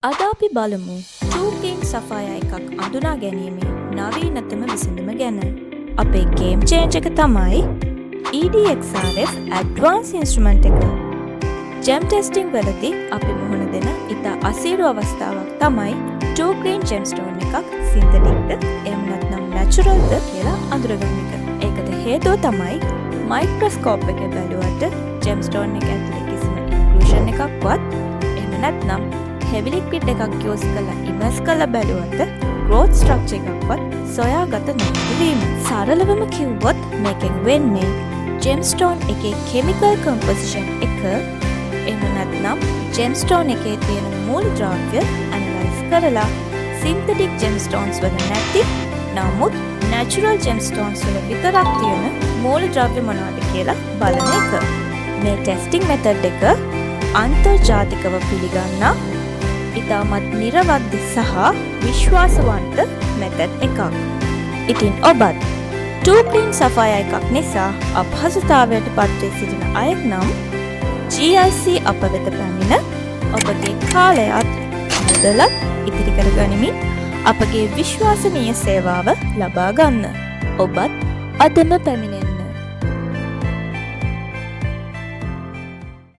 අද අපි බලමු චූකින් සෆායා එකක් අඳුනා ගැනීමේ නවීනතම විසඳුම ගැන. අපේ ගේම් චේන්ජ් එක තමයි EDXRF Advanced Instrument එක. ජෙම් ටෙස්ටිංగ్ වලදී අපි මුහුණ දෙන ඉතා අසීරු අවස්ථාවක් තමයි two green gemstone එකක් සින්තටික්ද එහෙම නැත්නම් නැචරල්ද කියලා අඳුරගන්න එක. ඒකට හේතුව තමයි මයික්‍රොස්කෝප් එකේ බැලුවට gemstone එක ඇතුලේ කිසිම ඉන්ක්ලූෂන් එකක්වත් එහෙම නැත්නම් heavy liquid එකක් යූස් කරලා ඉමර්ස් කරලා බැලුවට growth structure එකක්වත් සොයාගත නොහැකි වීම. සරලවම කිව්වොත් මේකෙන් වෙන්නේ gemstone එකේ chemical composition එක එහෙම නැත්නම් gemstone එකේ තියෙන මූලද්‍රව්‍ය ඇනලයිස් කරලා synthetic gemstones වල නැති නමුත් natural gemstones වල විතරක් තියෙන මූලද්‍රව්‍ය මොනවද කියලා බලන එක. මේ ටෙස්ටිං මෙතඩ් එක අන්තර්ජාතිකව පිළිගන්නා ඉතාමත් නිරවද්‍ය සහ විශ්වාසවන්ත මෙතඩ් එකක්. ඉතින් ඔබත් two green සෆායා එකක් නිසා අපහසුතාවයට පත්වී සිටින අයෙක් නම් GIC අප වෙත පැමිණ ඔබගේ කාලයත් මුදලත් ඉතිරි කර ගනිමින් අපගේ විශ්වාසනීය සේවාව ලබා ගන්න. ඔබත් අදම පැමිණෙන්න.